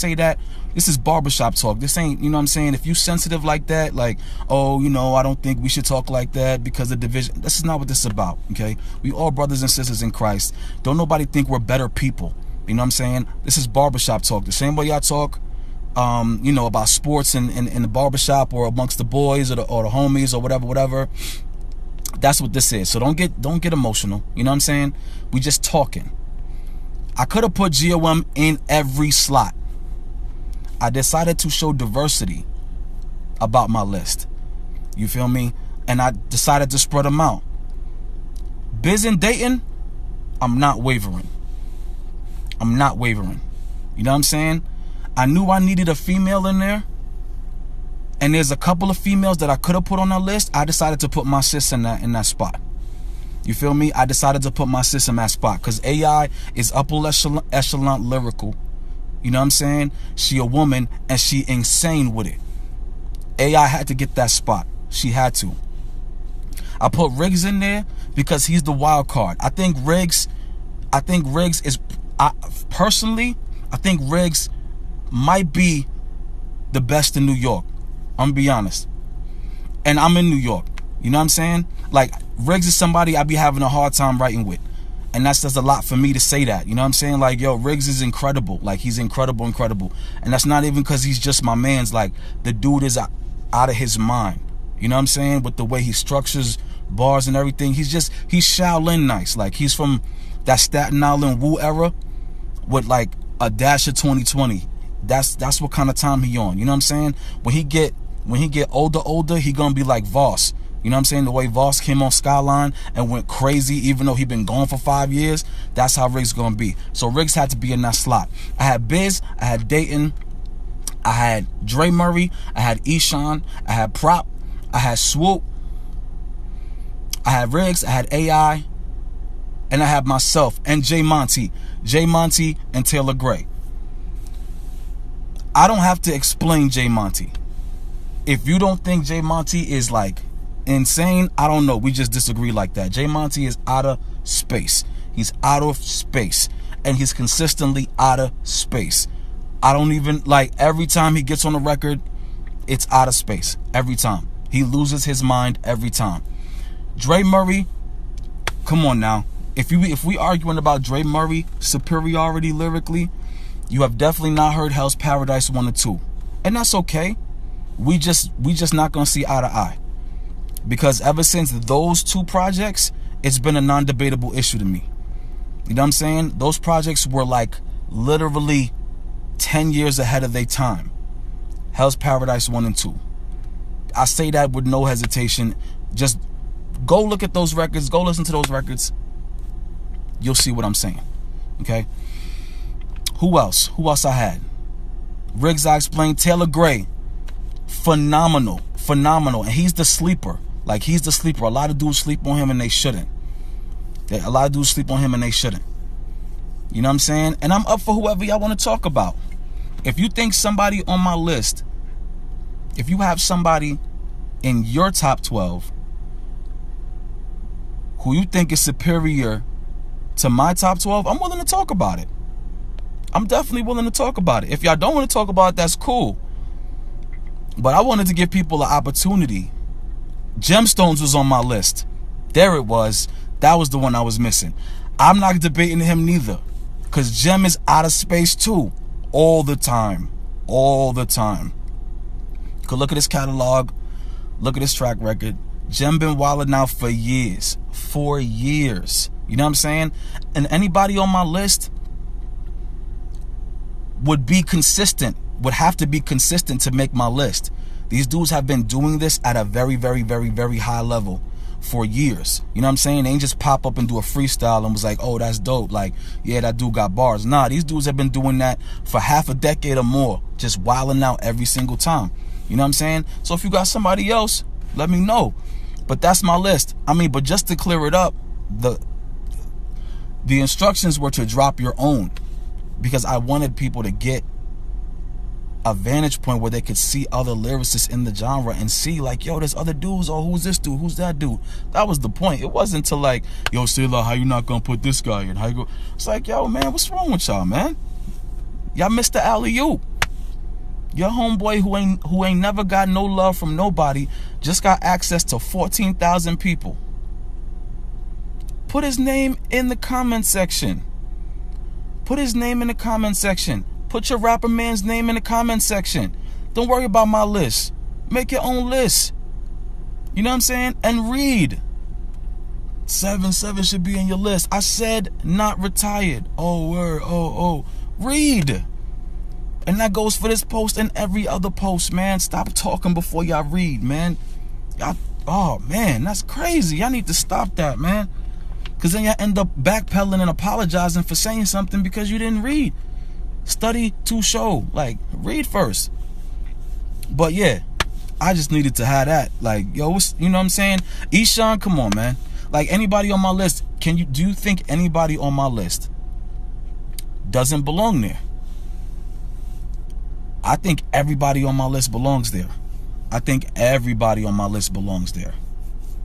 say that, this is barbershop talk. This ain't, you know what I'm saying? If you sensitive like that, like, oh, you know, I don't think we should talk like that because of division. This is not what this is about, okay? We all brothers and sisters in Christ. Don't nobody think we're better people. You know what I'm saying? This is barbershop talk. The same way y'all talk, you know, about sports in the barbershop or amongst the boys or the homies or whatever. That's what this is. So don't get emotional. You know what I'm saying? We just talking. I could have put GOM in every slot. I decided to show diversity about my list. You feel me? And I decided to spread them out. Biz and Dayton, I'm not wavering. I'm not wavering. You know what I'm saying? I knew I needed a female in there. And there's a couple of females that I could have put on that list. I decided to put my sis in that spot. You feel me? I decided to put my sis in that spot because AI is upper echelon lyrical. You know what I'm saying? She a woman and she insane with it. AI had to get that spot. She had to. I put Riggs in there because he's the wild card. I think Riggs is, personally, I think Riggs might be the best in New York. I'm gonna be honest. And I'm in New York. You know what I'm saying? Like, Riggs is somebody I be having a hard time writing with. And that's just a lot for me to say that. You know what I'm saying? Like, yo, Riggs is incredible. Like, he's incredible. And that's not even because he's just my man's. Like, the dude is out of his mind. You know what I'm saying? With the way he structures bars and everything. He's Shaolin nice. Like, he's from that Staten Island Wu era with, like, a dash of 2020. That's what kind of time he on. You know what I'm saying? When he get older, he gonna be like Voss. You know what I'm saying? The way Voss came on Skyline and went crazy, even though he been gone for 5 years, that's how Riggs gonna be. So Riggs had to be in that slot. I had Biz, I had Dayton, I had Dre Murray, I had Eshawn, I had Prop, I had Swoop, I had Riggs, I had AI, and I had myself and J Monty and Taylor Gray. I don't have to explain J Monty. If you don't think J Monty is like insane, I don't know. We just disagree like that. J Monty is out of space. He's out of space. And he's consistently out of space. I don't even, like, every time he gets on the record, it's out of space. Every time. He loses his mind every time. Dre Murray, come on now. If we arguing about Dre Murray superiority lyrically, you have definitely not heard Hell's Paradise 1 or 2. And that's okay. We just not gonna see eye to eye. Because ever since those two projects, it's been a non-debatable issue to me. You know what I'm saying? Those projects were like literally 10 years ahead of their time. Hell's Paradise 1 and 2. I say that with no hesitation. Just go look at those records. Go listen to those records. You'll see what I'm saying. Okay? Who else? Who else I had? Riggs, I explained. Taylor Gray. Phenomenal. And he's the sleeper. Like, he's the sleeper. A lot of dudes sleep on him and they shouldn't. You know what I'm saying? And I'm up for whoever y'all want to talk about. If you think somebody on my list, if you have somebody in your top 12 who you think is superior to my top 12, I'm willing to talk about it. I'm definitely willing to talk about it. If y'all don't want to talk about it, that's cool. But I wanted to give people an opportunity. Gemstones was on my list. There it was. That was the one I was missing. I'm not debating him neither. Because Gem is out of space too. All the time. You could look at his catalog. Look at his track record. Gem been wilding out for years. 4 years. You know what I'm saying? And anybody on my list would be consistent. Would have to be consistent to make my list. These dudes have been doing this at a very, very, very, very high level for years. You know what I'm saying? They ain't just pop up and do a freestyle and was like, oh, that's dope. Like, yeah, that dude got bars. Nah, these dudes have been doing that for half a decade or more. Just wilding out every single time. You know what I'm saying? So if you got somebody else, let me know. But that's my list. I mean, but just to clear it up, the instructions were to drop your own. Because I wanted people to get a vantage point where they could see other lyricists in the genre and see like, yo, there's other dudes, or who's this dude, who's that dude. That was the point. It wasn't to like, yo, Selah, how you not gonna put this guy in? How you go? It's like, yo, man, what's wrong with y'all, man? Y'all missed the alley-oop. Your homeboy who ain't never got no love from nobody just got access to 14,000 people. Put his name in the comment section. Put his name in the comment section. Put your rapper man's name in the comment section. Don't worry about my list. Make your own list. You know what I'm saying? And read. 7 should be in your list. I said not retired. Oh, word. Oh. Read. And that goes for this post and every other post, man. Stop talking before y'all read, man. Y'all, oh, man, that's crazy. Y'all need to stop that, man. Because then y'all end up backpedaling and apologizing for saying something because you didn't read. Study to show. Like, read first. But, yeah, I just needed to have that. Like, yo, you know what I'm saying? Eshawn, come on, man. Like, anybody on my list, do you think anybody on my list doesn't belong there? I think everybody on my list belongs there. I think everybody on my list belongs there.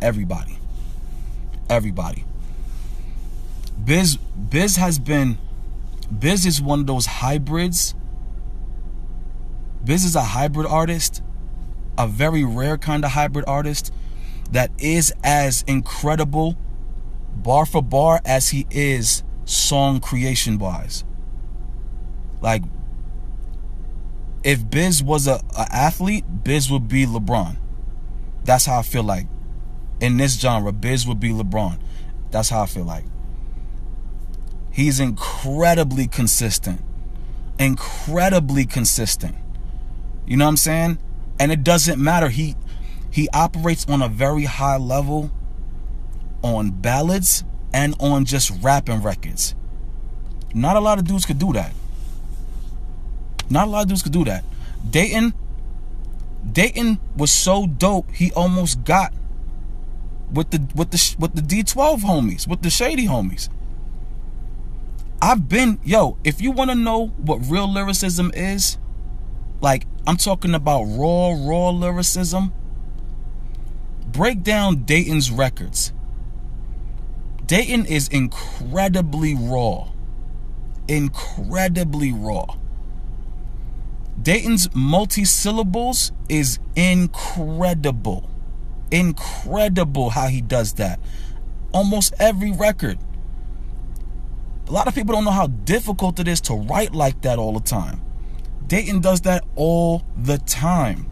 Everybody. Biz is one of those hybrids. Biz is a hybrid artist, a very rare kind of hybrid artist that is as incredible bar for bar as he is song creation wise. Like, if Biz was a athlete, Biz would be LeBron. That's how I feel like. In this genre, Biz would be LeBron. That's how I feel like. He's incredibly consistent. Incredibly consistent. You know what I'm saying? And it doesn't matter. He operates on a very high level on ballads and on just rapping records. Not a lot of dudes could do that. Not a lot of dudes could do that. Dayton was so dope, he almost got with the D12 homies, with the shady homies. If you want to know what real lyricism is, like, I'm talking about raw lyricism, break down Dayton's records. Dayton is incredibly raw. Incredibly raw. Dayton's multi-syllables is incredible. Incredible how he does that. Almost every record. A lot of people don't know how difficult it is to write like that all the time. Dayton does that all the time.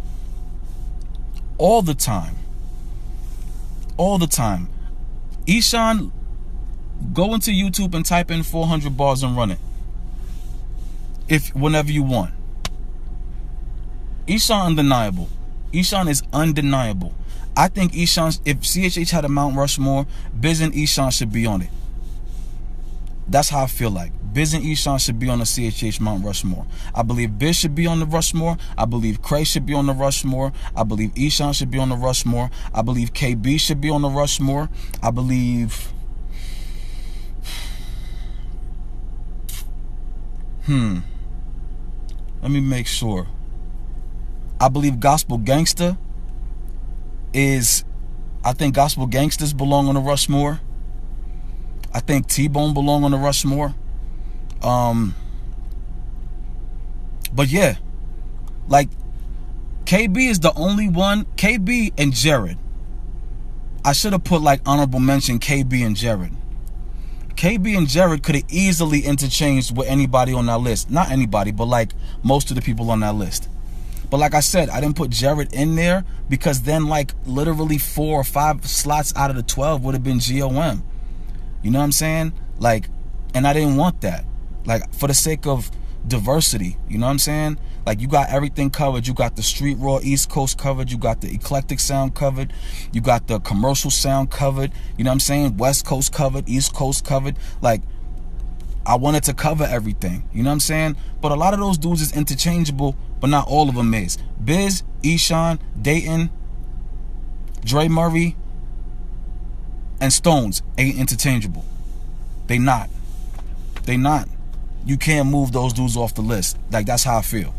All the time. All the time. Eshawn, go into YouTube and type in 400 bars and run it. Whenever you want. Eshawn undeniable. Eshawn is undeniable. I think Eshawn, if CHH had a Mount Rushmore, Biz and Eshawn should be on it. That's how I feel like. Biz and Eshawn should be on the CHH Mount Rushmore. I believe Biz should be on the Rushmore. I believe Cray should be on the Rushmore. I believe Eshawn should be on the Rushmore. I believe KB should be on the Rushmore. I believe... Let me make sure. I believe Gospel Gangsta is... I think Gospel Gangsters belong on the Rushmore. I think T-Bone belong on the Rushmore. But yeah, like, KB is the only one. KB and Jared. I should have put like honorable mention KB and Jared. KB and Jared could have easily interchanged with anybody on that list. Not anybody, but like most of the people on that list. But like I said, I didn't put Jared in there because then like literally 4 or 5 slots out of the 12 would have been GOM. You know what I'm saying? Like, and I didn't want that. Like, for the sake of diversity, you know what I'm saying? Like, you got everything covered. You got the street raw East Coast covered. You got the eclectic sound covered. You got the commercial sound covered. You know what I'm saying? West Coast covered, East Coast covered. Like, I wanted to cover everything. You know what I'm saying? But a lot of those dudes is interchangeable, but not all of them is. Biz, Eshawn, Dayton, Dre Murray, and Stones ain't interchangeable. They not. They not. You can't move those dudes off the list. Like, that's how I feel.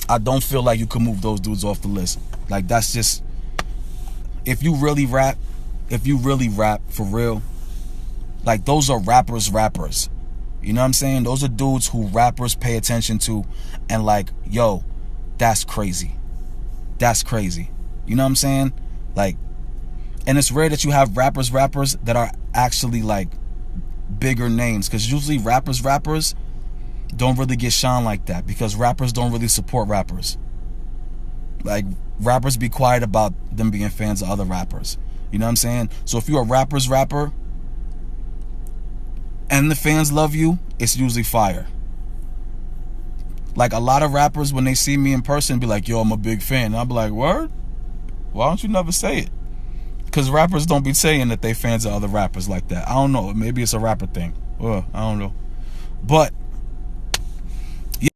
I don't feel like you can move those dudes off the list. Like, that's just... If you really rap for real, like, those are rappers. You know what I'm saying? Those are dudes who rappers pay attention to and like, yo, that's crazy. That's crazy. You know what I'm saying? Like, and it's rare that you have rappers that are actually like bigger names, because usually rappers don't really get shine like that, because rappers don't really support rappers. Like, rappers be quiet about them being fans of other rappers. You know what I'm saying? So if you're a rapper and the fans love you, it's usually fire. Like, a lot of rappers, when they see me in person, be like, yo, I'm a big fan. And I'll be like, word? Why don't you never say it? Because rappers don't be saying that they fans of other rappers like that. I don't know. Maybe it's a rapper thing. I don't know. But, yeah,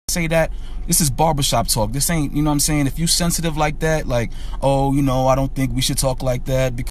say that. This is barbershop talk. This ain't, you know what I'm saying? If you sensitive like that, like, oh, you know, I don't think we should talk like that, because